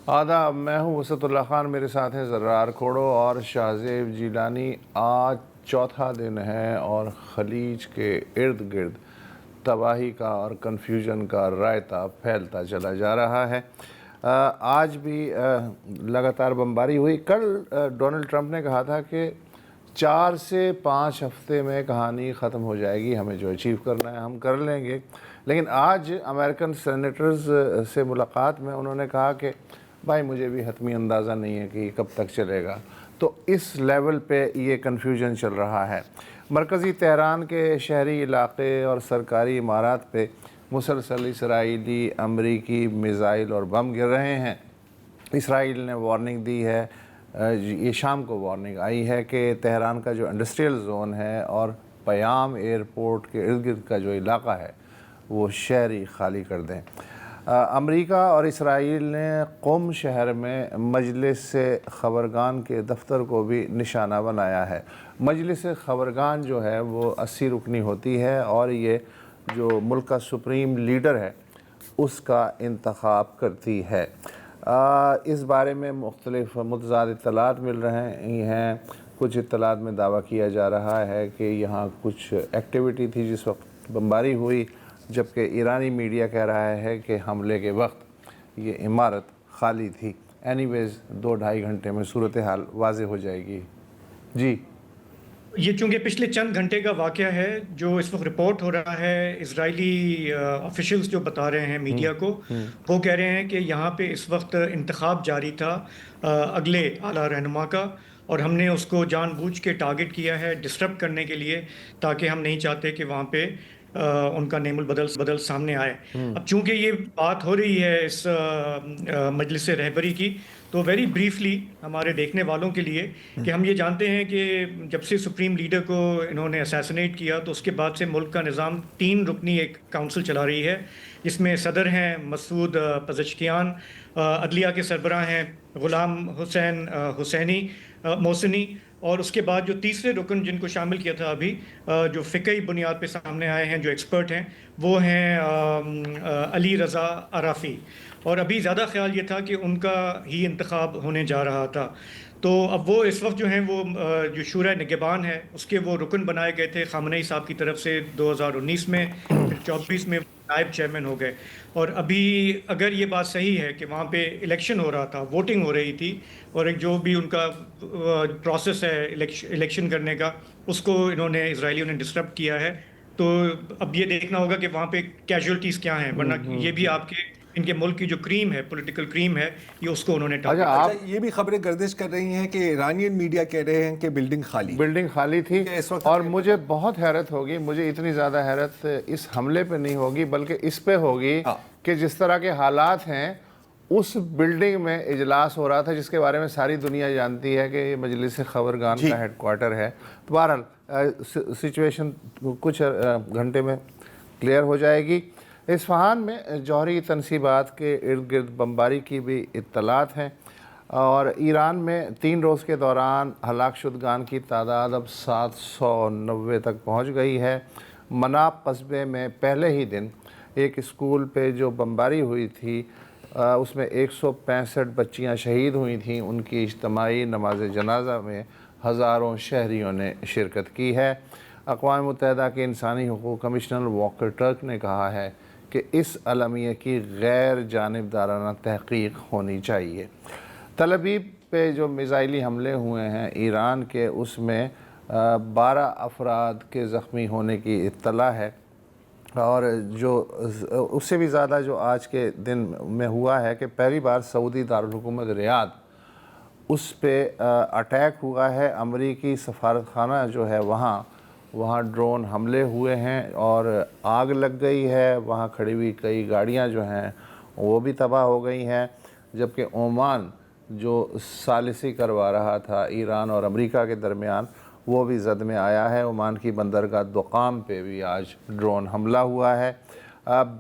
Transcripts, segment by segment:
آداب، میں ہوں وسعت اللہ خان، میرے ساتھ ہیں زرار کھوڑو اور شاہزیب جیلانی۔ آج چوتھا دن ہے اور خلیج کے ارد گرد تباہی کا اور کنفیوژن کا رائتہ پھیلتا چلا جا رہا ہے۔ آج بھی لگاتار بمباری ہوئی۔ کل ڈونلڈ ٹرمپ نے کہا تھا کہ 4 سے 5 ہفتے میں کہانی ختم ہو جائے گی، ہمیں جو اچیو کرنا ہے ہم کر لیں گے، لیکن آج امریکن سینیٹرز سے ملاقات میں انہوں نے کہا کہ بھائی مجھے بھی حتمی اندازہ نہیں ہے کہ یہ کب تک چلے گا۔ تو اس لیول پہ یہ کنفیوژن چل رہا ہے۔ مرکزی تہران کے شہری علاقے اور سرکاری عمارات پہ مسلسل اسرائیلی امریکی میزائل اور بم گر رہے ہیں۔ اسرائیل نے وارننگ دی ہے، یہ شام کو وارننگ آئی ہے کہ تہران کا جو انڈسٹریل زون ہے اور پیام ایئرپورٹ کے ارد گرد کا جو علاقہ ہے وہ شہری خالی کر دیں۔ امریکہ اور اسرائیل نے قم شہر میں مجلس خبرگان کے دفتر کو بھی نشانہ بنایا ہے۔ مجلس خبرگان جو ہے وہ 80 رکنی ہوتی ہے اور یہ جو ملک کا سپریم لیڈر ہے اس کا انتخاب کرتی ہے۔ اس بارے میں مختلف متضاد اطلاعات مل رہے ہیں۔ کچھ اطلاعات میں دعویٰ کیا جا رہا ہے کہ یہاں کچھ ایکٹیویٹی تھی جس وقت بمباری ہوئی، جبکہ ایرانی میڈیا کہہ رہا ہے کہ حملے کے وقت یہ عمارت خالی تھی۔ اینی ویز 2-2.5 گھنٹے میں صورتحال واضح ہو جائے گی۔ جی، یہ چونکہ پچھلے چند گھنٹے کا واقعہ ہے، جو اس وقت رپورٹ ہو رہا ہے، اسرائیلی آفیشلز جو بتا رہے ہیں میڈیا کو، وہ کہہ رہے ہیں کہ یہاں پہ اس وقت انتخاب جاری تھا اگلے اعلیٰ رہنما کا، اور ہم نے اس کو جان بوجھ کے ٹارگٹ کیا ہے ڈسٹرب کرنے کے لیے، تاکہ ہم نہیں چاہتے کہ وہاں پہ ان کا نیم البدل سامنے آئے۔ اب چونکہ یہ بات ہو رہی ہے اس مجلس رہبری کی، تو ویری بریفلی ہمارے دیکھنے والوں کے لیے کہ ہم یہ جانتے ہیں کہ جب سے سپریم لیڈر کو انہوں نے اسیسنیٹ کیا تو اس کے بعد سے ملک کا نظام 3 رکنی ایک کونسل چلا رہی ہے، جس میں صدر ہیں مسعود پزشکیان، عدلیہ کے سربراہ ہیں غلام حسین محسنی، اور اس کے بعد جو تیسرے رکن جن کو شامل کیا تھا ابھی، جو فقہی بنیاد پہ سامنے آئے ہیں، جو ایکسپرٹ ہیں، وہ ہیں علی رضا عرافی، اور ابھی زیادہ خیال یہ تھا کہ ان کا ہی انتخاب ہونے جا رہا تھا۔ تو اب وہ اس وقت جو ہیں وہ جو شورا نگہبان ہے اس کے وہ رکن بنائے گئے تھے خامنئی صاحب کی طرف سے 2019 میں، پھر 24 میں نائب چیئرمین ہو گئے، اور ابھی اگر یہ بات صحیح ہے کہ وہاں پہ الیکشن ہو رہا تھا، ووٹنگ ہو رہی تھی، اور ایک جو بھی ان کا پروسیس ہے الیکشن کرنے کا، اس کو انہوں نے اسرائیلیوں نے ڈسٹرب کیا ہے، تو اب یہ دیکھنا ہوگا کہ وہاں پہ کیجولٹیز کیا ہیں، ورنہ یہ بھی آپ کے ان کے ملک کی جو کریم ہے، پولیٹیکل کریم ہے، یہ اس کو انہوں نے ٹارگٹ کیا۔ اچھا، یہ بھی خبریں گردش کر رہی ہیں کہ ایرانین میڈیا کہہ رہے ہیں کہ بلڈنگ خالی تھی، اور مجھے بہت حیرت ہوگی، مجھے اتنی زیادہ حیرت اس حملے پہ نہیں ہوگی بلکہ اس پہ ہوگی کہ جس طرح کے حالات ہیں اس بلڈنگ میں اجلاس ہو رہا تھا جس کے بارے میں ساری دنیا جانتی ہے کہ یہ مجلس خبرگان کا ہیڈ کوارٹر ہے۔ تو بہرحال سچویشن کچھ گھنٹے میں کلیئر ہو جائے گی۔ اصفہان میں جوہری تنصیبات کے ارد گرد بمباری کی بھی اطلاعات ہیں، اور ایران میں 3 روز کے دوران ہلاک شدگان کی تعداد اب 790 تک پہنچ گئی ہے۔ مناپ قصبے میں پہلے ہی دن ایک اسکول پہ جو بمباری ہوئی تھی اس میں 165 بچیاں شہید ہوئی تھیں، ان کی اجتماعی نماز جنازہ میں ہزاروں شہریوں نے شرکت کی ہے۔ اقوام متحدہ کے انسانی حقوق کمشنر واکر ٹرک نے کہا ہے کہ اس المیہ کی غیر جانبدارانہ تحقیق ہونی چاہیے۔ تل ابیب پہ جو میزائلی حملے ہوئے ہیں ایران کے، اس میں 12 افراد کے زخمی ہونے کی اطلاع ہے، اور جو اس سے بھی زیادہ جو آج کے دن میں ہوا ہے کہ پہلی بار سعودی دارالحکومت ریاض اس پہ اٹیک ہوا ہے۔ امریکی سفارت خانہ جو ہے وہاں ڈرون حملے ہوئے ہیں اور آگ لگ گئی ہے، وہاں کھڑی ہوئی کئی گاڑیاں جو ہیں وہ بھی تباہ ہو گئی ہیں، جبکہ عمان جو ثالثی کروا رہا تھا ایران اور امریکہ کے درمیان وہ بھی زد میں آیا ہے۔ عمان کی بندرگاہ دقام پہ بھی آج ڈرون حملہ ہوا ہے۔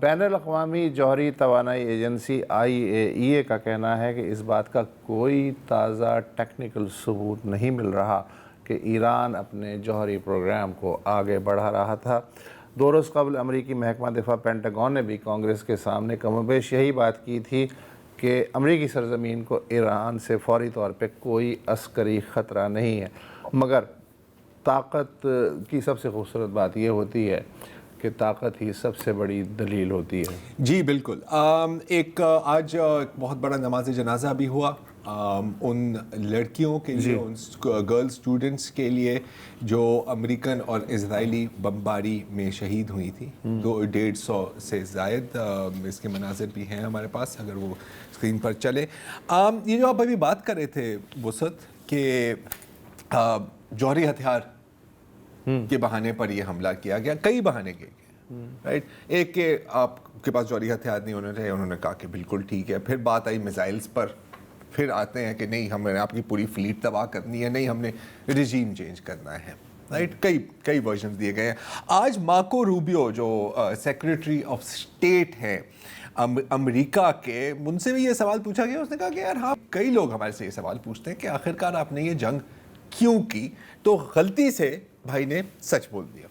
بین الاقوامی جوہری توانائی ایجنسی IAEA کا کہنا ہے کہ اس بات کا کوئی تازہ ٹیکنیکل ثبوت نہیں مل رہا کہ ایران اپنے جوہری پروگرام کو آگے بڑھا رہا تھا۔ 2 روز قبل امریکی محکمہ دفاع پینٹاگون نے بھی کانگریس کے سامنے کم و بیش یہی بات کی تھی کہ امریکی سرزمین کو ایران سے فوری طور پہ کوئی عسکری خطرہ نہیں ہے، مگر طاقت کی سب سے خوبصورت بات یہ ہوتی ہے کہ طاقت ہی سب سے بڑی دلیل ہوتی ہے۔ جی بالکل۔ ایک آج بہت بڑا نماز جنازہ بھی ہوا ان لڑکیوں کے لیے، ان گرل اسٹوڈنٹس کے لیے جو امریکن اور اسرائیلی بمباری میں شہید ہوئی تھی۔ 150 سے زائد اس کے مناظر بھی ہیں ہمارے پاس، اگر وہ اسکرین پر چلے۔ یہ جو آپ ابھی بات کر رہے تھے وسعت کہ جوہری ہتھیار کے بہانے پر یہ حملہ کیا گیا، کئی بہانے کیے گئے، رائٹ۔ ایک کہ آپ کے پاس جوہری ہتھیار نہیں ہونے رہے، انہوں نے کہا کہ بالکل ٹھیک ہے۔ پھر بات آئی میزائلز پر، پھر آتے ہیں کہ نہیں ہم نے آپ کی پوری فلیٹ تباہ کرنی ہے، نہیں ہم نے رجیم چینج کرنا ہے، رائٹ۔ کئی ورژنز دیے گئے ہیں۔ آج مارکو روبیو جو سیکریٹری آف اسٹیٹ ہیں امریکہ کے، ان سے بھی یہ سوال پوچھا گیا، اس نے کہا کہ یار ہاں کئی لوگ ہمارے سے یہ سوال پوچھتے ہیں کہ آخرکار آپ نے یہ جنگ کیوں کی، تو غلطی سے بھائی نے سچ بول دیا۔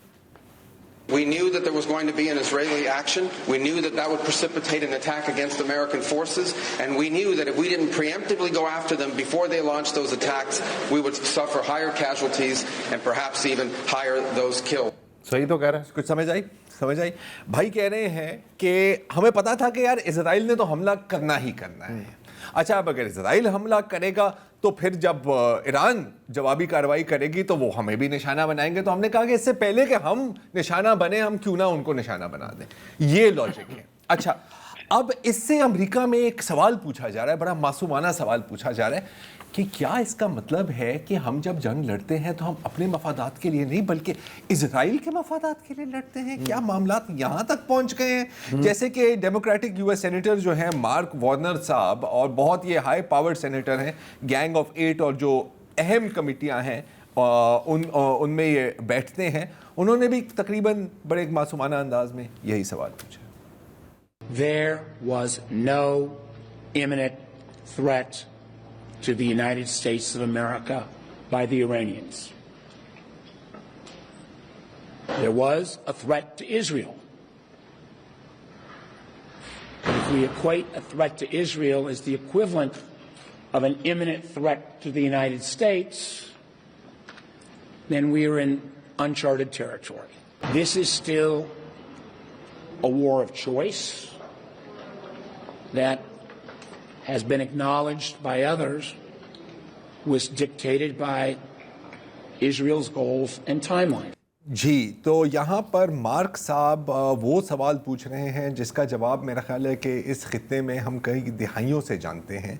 We knew that there was going to be an Israeli action. We knew that that would precipitate an attack against American forces. And we knew that if we didn't preemptively go after them before they launched those attacks, we would suffer higher casualties and perhaps even higher those killed. صحیح تو کہہ رہے ہیں، کچھ سمجھ آئی؟ بھائی کہہ رہے ہیں کہ ہمیں پتا تھا کہ یار اسرائیل نے تو حملہ کرنا ہی کرنا ہے۔ اچھا اب اگر اسرائیل حملہ کرے گا تو پھر جب ایران جوابی کارروائی کرے گی تو وہ ہمیں بھی نشانہ بنائیں گے، تو ہم نے کہا کہ اس سے پہلے کہ ہم نشانہ بنیں ہم کیوں نہ ان کو نشانہ بنا دیں۔ یہ لاجک ہے۔ اچھا اب اس سے امریکہ میں ایک سوال پوچھا جا رہا ہے، بڑا معصومانہ سوال پوچھا جا رہا ہے کہ کیا اس کا مطلب ہے کہ ہم جب جنگ لڑتے ہیں تو ہم اپنے مفادات کے لیے نہیں بلکہ اسرائیل کے مفادات کے لیے لڑتے ہیں؟ کیا معاملات یہاں تک پہنچ گئے ہیں؟ جیسے کہ ڈیموکریٹک یو ایس سینیٹر جو ہیں مارک وارنر صاحب، اور بہت یہ ہائی پاورڈ سینیٹر ہیں، گینگ آف 8 اور جو اہم کمیٹیاں ہیں ان میں یہ بیٹھتے ہیں، انہوں نے بھی تقریباً بڑے ایک معصومانہ انداز میں یہی سوال پوچھا۔ There was no imminent threat to the United States of America by the Iranians. There was a threat to Israel. But if we equate a threat to Israel as the equivalent of an imminent threat to the United States, then we are in uncharted territory. This is still a war of choice that has been acknowledged by others, was dictated by Israel's goals and timeline. جی تو یہاں پر mark صاحب وہ سوال پوچھ رہے ہیں جس کا جواب میرا خیال ہے کہ اس خطے میں ہم کئی دہائیوں سے جانتے ہیں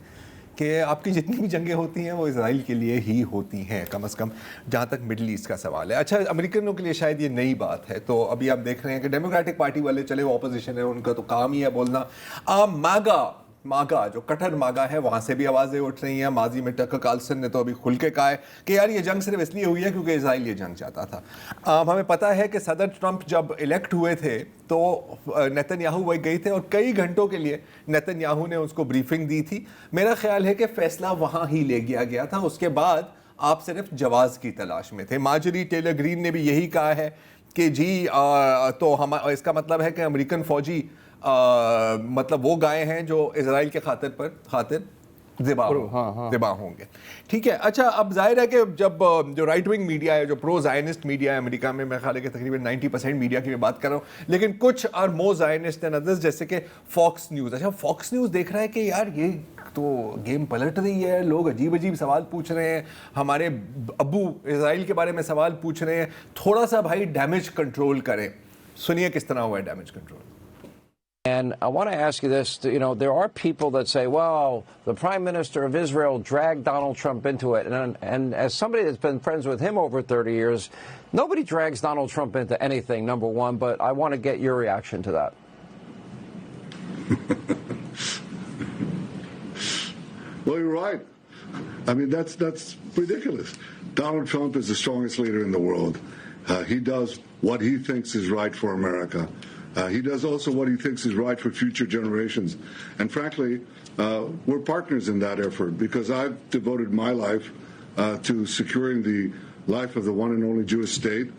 کہ آپ کی جتنی بھی جنگیں ہوتی ہیں وہ اسرائیل کے لیے ہی ہوتی ہیں، کم از کم جہاں تک مڈل ایسٹ کا سوال ہے۔ اچھا امریکنوں کے لیے شاید یہ نئی بات ہے، تو ابھی آپ دیکھ رہے ہیں کہ ڈیموکریٹک پارٹی والے چلے وہ اپوزیشن ہے، ان کا تو کام ہی ہے بولنا۔ ماگا جو کٹر ماگا ہے وہاں سے بھی آوازیں اٹھ رہی ہیں۔ ماضی میں ٹکر کارلسن نے تو ابھی کھل کے کہا ہے کہ یار یہ جنگ صرف اس لیے ہوئی ہے کیونکہ اسرائیل یہ جنگ چاہتا تھا۔ ہمیں پتہ ہے کہ صدر ٹرمپ جب الیکٹ ہوئے تھے تو نیتن یاہو وہی گئی تھے اور کئی گھنٹوں کے لیے نیتن یاہو نے اس کو بریفنگ دی تھی۔ میرا خیال ہے کہ فیصلہ وہاں ہی لے گیا تھا، اس کے بعد آپ صرف جواز کی تلاش میں تھے۔ مارجری ٹیلر گرین نے بھی یہی کہا ہے کہ جی تو ہم اس کا مطلب ہے کہ امریکن فوجی مطلب وہ گائے ہیں جو اسرائیل کے خاطر ذبح ہوں گے، ٹھیک ہے۔ اچھا اب ظاہر ہے کہ جب جو رائٹ ونگ میڈیا ہے، جو پرو زائنسٹ میڈیا ہے امریکہ میں، میرا خیال ہے کہ تقریباً 90% میڈیا کی میں بات کر رہا ہوں، لیکن کچھ اور مور زائنسٹ اینڈ ادرس جیسے کہ فاکس نیوز، اچھا فاکس نیوز دیکھ رہا ہے کہ یار یہ تو گیم پلٹ رہی ہے، لوگ عجیب سوال پوچھ رہے ہیں، ہمارے ابو اسرائیل کے بارے میں سوال پوچھ رہے ہیں، تھوڑا سا بھائی ڈیمیج کنٹرول کریں۔ سنیے کس طرح ہوا ہے damage control. And I want to ask you this, there are people that say, well, the Prime Minister of Israel dragged Donald Trump into it. And as somebody that's been friends with him over 30 years, nobody drags Donald Trump into anything, number one, but I want to get your reaction to that. Well, you're right. I mean, that's ridiculous. Donald Trump is the strongest leader in the world. He does what he thinks is right for America. He does also what he thinks is right for future generations. And frankly, we're partners in that effort because I've devoted my life to securing the life of the one and only Jewish state.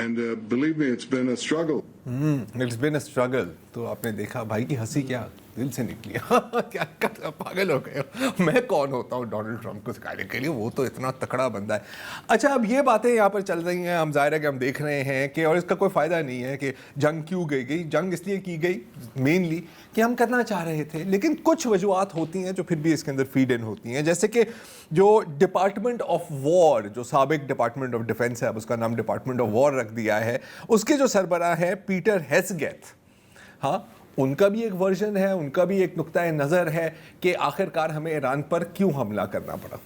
And believe me, it's been a struggle. It's been a struggle. تو آپ نے دیکھا بھائی کی ہنسی کیا دل سے نکلی کیا پاگل ہو گئے ہو, میں کون ہوتا ہوں ڈونلڈ ٹرمپ کو سکھانے کے لیے, وہ تو اتنا تکڑا بندہ ہے. اچھا اب یہ باتیں یہاں پر چل رہی ہیں, ہم ظاہر ہے کہ ہم دیکھ رہے ہیں کہ, اور اس کا کوئی فائدہ نہیں ہے کہ جنگ کیوں گئی, جنگ اس لیے کی گئی مینلی کہ ہم کرنا چاہ رہے تھے, لیکن کچھ وجوہات ہوتی ہیں جو پھر بھی اس کے اندر فیڈ ان ہوتی ہیں, جیسے کہ جو ڈپارٹمنٹ آف وار, جو سابق ڈپارٹمنٹ آف ڈیفنس ہے, اب اس کا نام ڈپارٹمنٹ آف وار رکھ دیا ہے, اس کے جو سربراہ ہیں پیٹر ہیسگیتھ, ہاں ان کا بھی ایک ورژن ہے, ان کا بھی ایک نقطہ نظر ہے کہ آخر کار ہمیں ایران پر کیوں حملہ کرنا پڑا.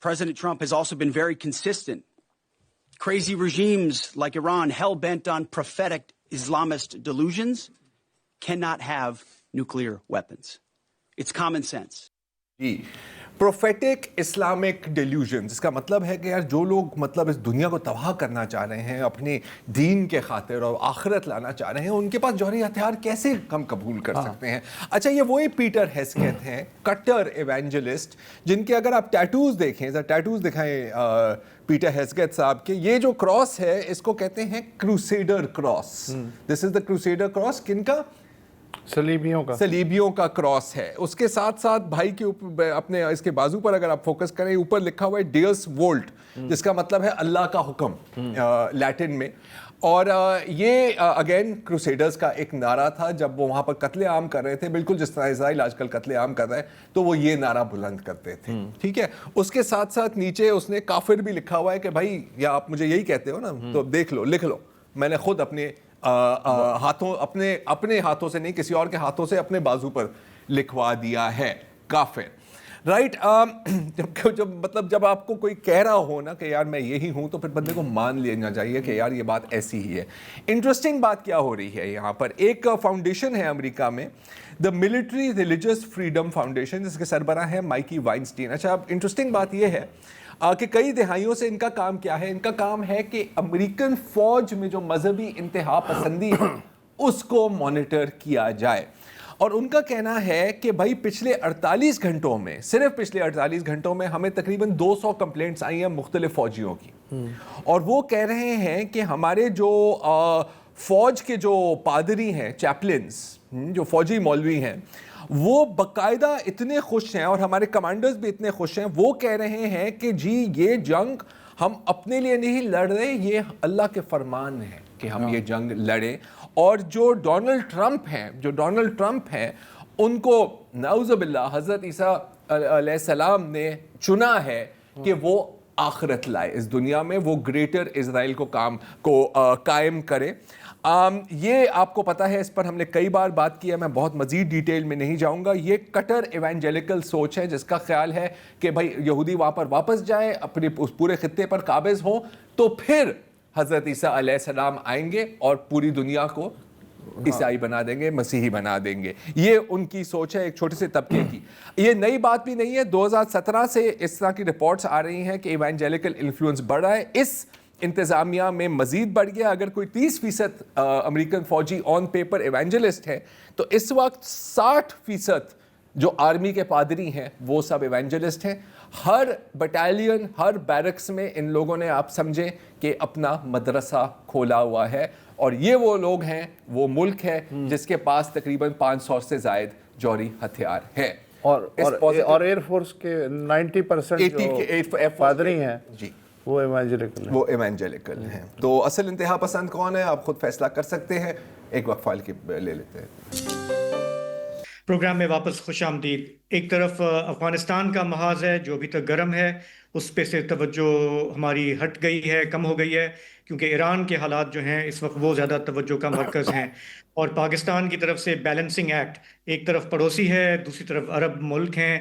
President Trump has also been very consistent. Crazy regimes like Iran, hell-bent on prophetic Islamist delusions, cannot have nuclear weapons. It's common sense. جی, پروفیٹک اسلامک ڈیلیوژن, اس کا مطلب ہے کہ یار جو لوگ مطلب اس دنیا کو تباہ کرنا چاہ رہے ہیں, اپنے دین کے خاطر اور آخرت لانا چاہ رہے ہیں, ان کے پاس جوہری ہتھیار کیسے ہم قبول کر سکتے ہیں. اچھا یہ وہی پیٹر ہیسگیتھ ہیں, کٹر ایونجلسٹ, جن کے اگر آپ ٹیٹوز دیکھیں, ٹیٹوز دکھائیں پیٹر ہیسگیتھ صاحب کے, یہ جو کراس ہے اس کو کہتے ہیں کروسیڈر کراس. دس از دا کروسیڈر کراس, کن کا؟ صلیبیوں کا کراس ہے. اس کے ساتھ ساتھ بھائی کے اوپر اپنے اس کے بازو پر اگر آپ فوکس کریں, اوپر لکھا ہوا ہے ڈیوس وولٹ, جس کا مطلب ہے اللہ کا حکم لیٹن میں. اور یہ اگین کروسیڈرز کا ایک نعرہ تھا جب وہ وہاں پر قتل عام کر رہے تھے, بالکل جس طرح اسرائیل آج کل قتل عام کر رہا ہے, تو وہ یہ نعرہ بلند کرتے تھے. ٹھیک ہے, اس کے ساتھ ساتھ نیچے اس نے کافر بھی لکھا ہوا ہے کہ بھائی, یا آپ مجھے یہی کہتے ہو نا, تو دیکھ لو, لکھ لو, میں نے خود اپنے ہاتھوں, اپنے ہاتھوں سے نہیں کسی اور کے ہاتھوں سے اپنے بازو پر لکھوا دیا ہے کافر. رائٹ, جب آپ کو کوئی کہہ رہا ہو نا کہ یار میں یہی ہوں, تو پھر بندے کو مان لینا چاہیے کہ یار یہ بات ایسی ہی ہے. انٹرسٹنگ بات کیا ہو رہی ہے یہاں پر, ایک فاؤنڈیشن ہے امریکہ میں, the military religious freedom foundation, جس کے سربراہ ہیں مائیکی وائنسٹین. اچھا اب انٹرسٹنگ بات یہ ہے کہ کئی دہائیوں سے ان کا کام کیا ہے, ان کا کام ہے کہ امریکن فوج میں جو مذہبی انتہا پسندی ہے اس کو مانیٹر کیا جائے. اور ان کا کہنا ہے کہ بھائی پچھلے 48 گھنٹوں میں, صرف پچھلے 48 گھنٹوں میں ہمیں تقریباً 200 کمپلینٹس آئی ہیں مختلف فوجیوں کی, اور وہ کہہ رہے ہیں کہ ہمارے جو فوج کے جو پادری ہیں, چیپلنس, جو فوجی مولوی ہیں, وہ باقاعدہ اتنے خوش ہیں, اور ہمارے کمانڈرز بھی اتنے خوش ہیں, وہ کہہ رہے ہیں کہ جی یہ جنگ ہم اپنے لیے نہیں لڑ رہے, یہ اللہ کے فرمان ہے کہ ہم یہ جنگ لڑیں. اور جو ڈونلڈ ٹرمپ ہیں ان کو نعوذ باللہ حضرت عیسیٰ علیہ السلام نے چنا ہے کہ وہ آخرت لائے اس دنیا میں, وہ گریٹر اسرائیل کو قائم کرے. یہ آپ کو پتا ہے, اس پر ہم نے کئی بار بات کی ہے, میں بہت مزید ڈیٹیل میں نہیں جاؤں گا. یہ کٹر ایونجیلیکل سوچ ہے جس کا خیال ہے کہ بھائی یہودی وہاں پر واپس جائیں, اپنے اس پورے خطے پر قابض ہوں, تو پھر حضرت عیسیٰ علیہ السلام آئیں گے اور پوری دنیا کو عیسائی بنا دیں گے, مسیحی بنا دیں گے. یہ ان کی سوچ ہے, ایک چھوٹے سے طبقے کی. یہ نئی بات بھی نہیں ہے, 2017 سے اس طرح کی رپورٹس آ رہی ہیں کہ ایونجیلیکل انفلوئنس بڑھ رہا ہے, اس انتظامیہ میں مزید بڑھ گیا. اگر کوئی 30% امریکن فوجی آن پیپر ایونجلسٹ ہے, تو اس وقت 60% جو آرمی کے پادری ہیں وہ سب ایونجلسٹ ہیں. ہر بٹالین, ہر بیرکس میں ان لوگوں نے, آپ سمجھیں کہ اپنا مدرسہ کھولا ہوا ہے, اور یہ وہ لوگ ہیں, وہ ملک ہے جس کے پاس تقریباً 500 سے زائد جوہری ہتھیار ہیں. اور ایئر فورس کے 90% جو پادری ہیں جی وہ ایوانجیلیکل ہیں. تو اصل انتہا پسند کون ہے آپ خود فیصلہ کر سکتے ہیں. ایک وقفہ لے لیتے ہیں. پروگرام میں واپس خوش آمدید. ایک طرف افغانستان کا محاذ ہے جو ابھی تک گرم ہے, اس پہ سے توجہ ہماری ہٹ گئی ہے, کم ہو گئی ہے, کیونکہ ایران کے حالات جو ہیں اس وقت وہ زیادہ توجہ کا مرکز ہیں. اور پاکستان کی طرف سے بیلنسنگ ایکٹ, ایک طرف پڑوسی ہے, دوسری طرف عرب ملک ہیں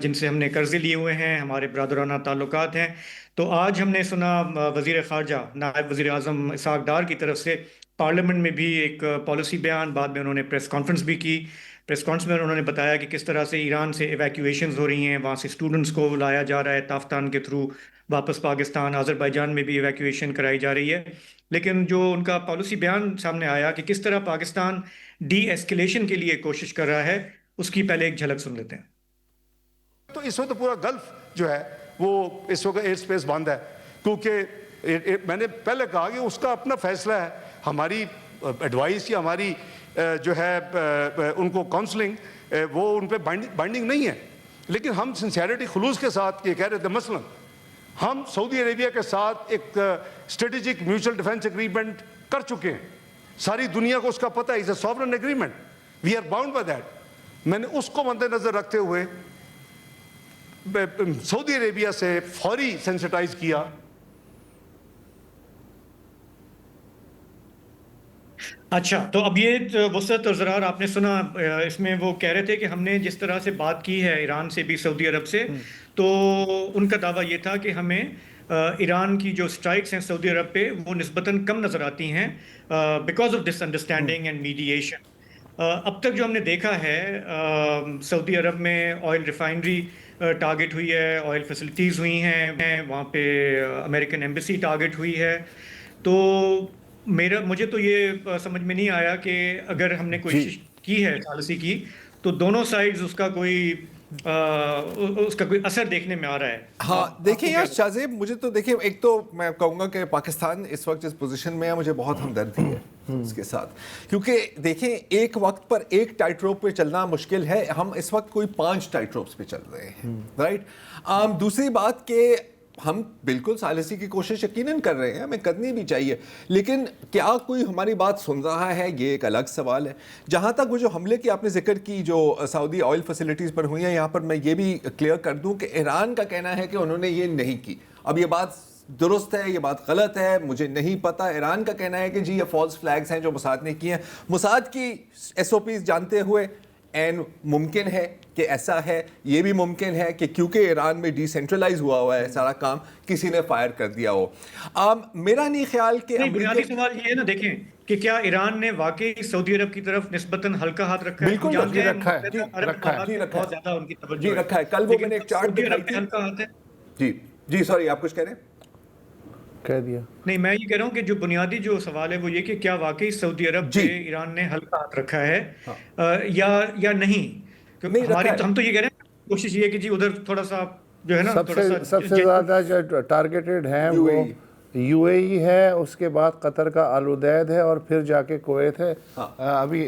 جن سے ہم نے قرضے لیے ہوئے ہیں, ہمارے برادرانہ تعلقات ہیں. تو آج ہم نے سنا وزیر خارجہ نائب وزیر اعظم اسحاق ڈار کی طرف سے پارلیمنٹ میں بھی ایک پالیسی بیان, بعد میں انہوں نے پریس کانفرنس بھی کی. پریس کانفرنس میں انہوں نے بتایا کہ کس طرح سے ایران سے ایویکویشنز ہو رہی ہیں, وہاں سے اسٹوڈنٹس کو لایا جا رہا ہے تافتان کے تھرو واپس پاکستان. آذربائیجان میں بھی ایویکویشن کرائی جا رہی ہے. لیکن جو ان کا پالیسی بیان سامنے آیا کہ کس طرح پاکستان ڈی ایسکیلیشن کے لیے کوشش کر رہا ہے, اس کی پہلے ایک جھلک سن لیتے ہیں. تو اس وقت پورا گلف جو ہے وہ اس وقت ایئر سپیس بند ہے, کیونکہ میں نے پہلے کہا کہ اس کا اپنا فیصلہ ہے. ہماری ایڈوائس یا ہماری جو ہے ان کو کاؤنسلنگ وہ ان پہ بائنڈنگ نہیں ہے، لیکن ہم سنسیئرٹی خلوص کے ساتھ یہ کہہ رہے تھے مثلا ہم سعودی عربیہ کے ساتھ ایک اسٹریٹجک میوچل ڈیفنس ایگریمنٹ کر چکے ہیں، ساری دنیا کو اس کا پتہ ہے، it's a sovereign agreement, we are bound by that. میں نے اس کو مد نظر رکھتے ہوئے سعودی عربیہ سے فوری سینسٹائز کیا۔ اچھا، تو اب یہ وسعت اور زرار آپ نے سنا، اس میں وہ کہہ رہے تھے کہ ہم نے جس طرح سے بات کی ہے ایران سے بھی سعودی عرب سے، تو ان کا دعویٰ یہ تھا کہ ہمیں ایران کی جو اسٹرائکس ہیں سعودی عرب پہ وہ نسبتاً کم نظر آتی ہیں because of this understanding and mediation. اب تک جو ہم نے دیکھا ہے سعودی عرب میں آئل ریفائنری ٹارگٹ ہوئی ہے، آئل فیسلٹیز ہوئی ہیں، وہاں پہ امریکن ایمبیسی ٹارگٹ ہوئی ہے، تو مجھے تو یہ سمجھ میں نہیں آیا کہ اگر ہم نے کوشش کی ہے ثالثی کی تو دونوں سائڈز اس کا کوئی اثر دیکھنے میں آ رہا ہے۔ ہاں دیکھیں یار شاہ زیب، مجھے تو دیکھیں، ایک تو میں کہوں گا کہ پاکستان اس وقت جس پوزیشن میں ہے مجھے بہت ہمدردی ہے اس کے ساتھ، کیونکہ دیکھیں ایک وقت پر ایک ٹائٹ روپ پہ چلنا مشکل ہے، ہم اس وقت کوئی 5 ٹائٹ روپس پہ چل رہے ہیں، رائٹ۔ دوسری بات کہ ہم بالکل ثالثی کی کوشش یقیناً کر رہے ہیں، ہمیں کرنی بھی چاہیے، لیکن کیا کوئی ہماری بات سن رہا ہے یہ ایک الگ سوال ہے۔ جہاں تک وہ جو حملے کی آپ نے ذکر کی جو سعودی آئل فیسلٹیز پر ہوئی ہیں، یہاں پر میں یہ بھی کلیئر کر دوں کہ ایران کا کہنا ہے کہ انہوں نے یہ نہیں کی۔ اب یہ بات درست ہے، یہ بات غلط ہے، مجھے نہیں پتا۔ ایران کا کہنا ہے کہ جی یہ فالس فلیگز ہیں جو موساد نے کی ہیں۔ موساد کی ایس او پیز جانتے ہوئے این ممکن ہے کہ ایسا ہے، یہ بھی ممکن ہے کہ کیونکہ ایران میں ڈی سینٹرلائز ہوا ہے سارا کام، کسی نے فائر کر دیا ہو۔ میرا نہیں خیال کہ بنیادی سوال یہ ہے نا، دیکھیں کہ کیا ایران نے واقعی سعودی عرب کی طرف نسبتاً ہلکا ہاتھ رکھا ہے؟ بالکل رکھا ہے۔ کل وہ میں نے ایک چارٹ دکھائی تھی۔ ہلکا ہاتھ ہے جی سوری، آپ کچھ کہہ رہے ہیں؟ کہہ دیا نہیں، میں یہ کہہ رہا ہوں کہ جو بنیادی جو سوال ہے وہ یہ کہ کیا واقعی سعودی عرب پہ ایران نے ہلکا ہاتھ رکھا ہے یا نہیں؟ ہم تو یہ کہہ رہے ہیں، کوشش یہ کہ جی ادھر تھوڑا سا جو ہے نا سب سے زیادہ جو ٹارگیٹڈ ہیں وہ یو اے ای ہے، اس کے بعد قطر کا آل ادید ہے، اور پھر جا کے کویت ہے۔ ابھی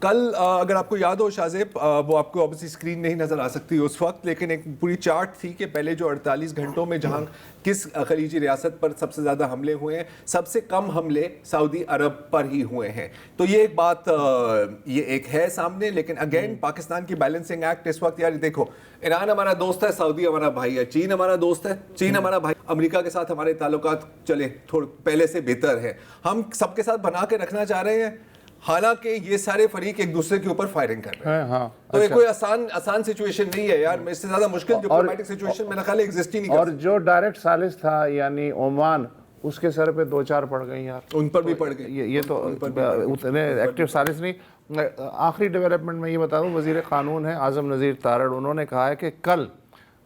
کل اگر آپ کو یاد ہو شاہ زیب، وہ آپ کو obviously اسکرین نہیں نظر آ سکتی اس وقت، لیکن ایک پوری چارٹ تھی کہ پہلے جو 48 گھنٹوں میں جہاں کس خلیجی ریاست پر سب سے زیادہ حملے ہوئے ہیں، سب سے کم حملے سعودی عرب پر ہی ہوئے ہیں۔ تو یہ ایک بات یہ ایک ہے سامنے، لیکن اگین پاکستان کی بیلنسنگ ایکٹ اس وقت، یار دیکھو ایران ہمارا دوست ہے، سعودی ہمارا بھائی ہے، چین ہمارا دوست ہے، چین ہمارا بھائی، امریکہ کے ساتھ ہمارے تعلقات چلے تھوڑے پہلے سے بہتر ہے، ہم سب کے ساتھ بنا کے رکھنا چاہ رہے ہیں، حالانکہ یہ سارے فریق ایک دوسرے کے اوپر فائرنگ کر رہے ہیں۔ تو یہ کوئی آسان سچویشن نہیں ہے یار، اس سے زیادہ مشکل ڈپلومیٹک سچویشن میرا خیال ایگزسٹ ہی نہیں کر سکتی۔ اور جو ڈائریکٹ ثالث تھا یعنی عمان، اس کے سر پہ 2-4 پڑ گئی یار، ان پر بھی پڑ گئی۔ یہ تو اتنے ایکٹیو ثالث نہیں۔ آخری ڈیولپمنٹ میں یہ بتا دوں، وزیر قانون ہے اعظم نذیر تارڑ، انہوں نے کہا ہے کہ کل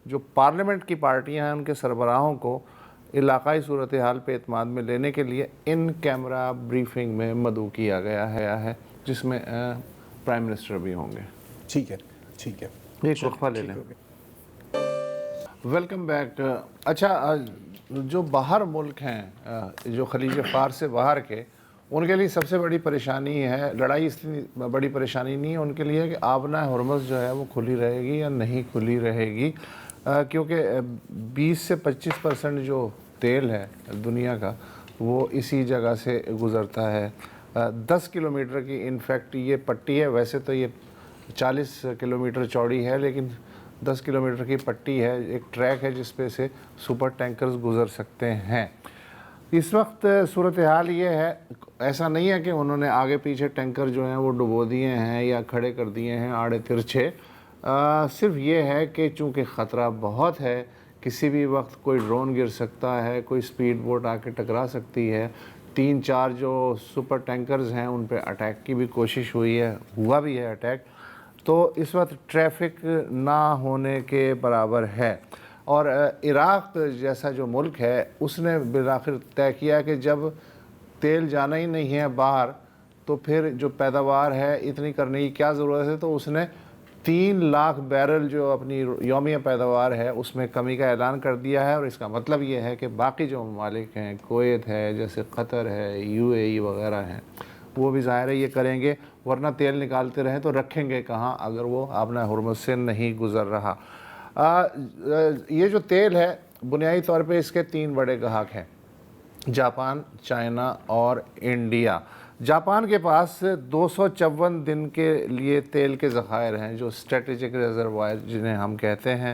جو پارلیمنٹ کی پارٹیاں ہیں ان کے سربراہوں کو علاقائی صورتحال پہ اعتماد میں لینے کے لیے ان کیمرہ بریفنگ میں مدعو کیا گیا ہے، جس میں پرائم منسٹر بھی ہوں گے۔ ٹھیک ہے ٹھیک ہے، ایک وقفہ لے لیں۔ Welcome back. اچھا، جو باہر ملک ہیں، جو خلیج فارس سے باہر کے، ان کے لیے سب سے بڑی پریشانی ہے، لڑائی اتنی بڑی پریشانی نہیں ہے ان کے لیے کہ آبنہ ہرمز جو ہے وہ کھلی رہے گی یا نہیں کھلی رہے گی، کیونکہ 20 سے 25% جو تیل ہے دنیا کا وہ اسی جگہ سے گزرتا ہے۔ 10 کلومیٹر کی انفیکٹ یہ پٹی ہے، ویسے تو یہ 40 کلومیٹر چوڑی ہے، لیکن 10 کلومیٹر کی پٹی ہے، ایک ٹریک ہے جس پہ سے سپر ٹینکرز گزر سکتے ہیں۔ اس وقت صورتحال یہ ہے، ایسا نہیں ہے کہ انہوں نے آگے پیچھے ٹینکر جو ہیں وہ ڈبو دیے ہیں یا کھڑے کر دیے ہیں آڑے ترچھے، صرف یہ ہے کہ چونکہ خطرہ بہت ہے، کسی بھی وقت کوئی ڈرون گر سکتا ہے، کوئی سپیڈ بوٹ آ کے ٹکرا سکتی ہے۔ 3-4 جو سپر ٹینکرز ہیں ان پہ اٹیک کی بھی کوشش ہوئی ہے، ہوا بھی ہے اٹیک، تو اس وقت ٹریفک نہ ہونے کے برابر ہے۔ اور عراق جیسا جو ملک ہے اس نے بالآخر طے کیا کہ جب تیل جانا ہی نہیں ہے باہر تو پھر جو پیداوار ہے اتنی کرنے کی کیا ضرورت ہے، تو اس نے 3 لاکھ بیرل جو اپنی یومیہ پیداوار ہے اس میں کمی کا اعلان کر دیا ہے۔ اور اس کا مطلب یہ ہے کہ باقی جو ممالک ہیں، کویت ہے، جیسے قطر ہے، یو اے ای وغیرہ ہیں، وہ بھی ظاہر ہے یہ کریں گے، ورنہ تیل نکالتے رہیں تو رکھیں گے کہاں اگر وہ آبنہ ہرمز سے نہیں گزر رہا۔ یہ جو تیل ہے بنیادی طور پہ اس کے 3 بڑے گاہک ہیں، جاپان، چائنا اور انڈیا۔ جاپان کے پاس 254 دن کے لیے تیل کے ذخائر ہیں، جو اسٹریٹجک ریزروائر جنہیں ہم کہتے ہیں۔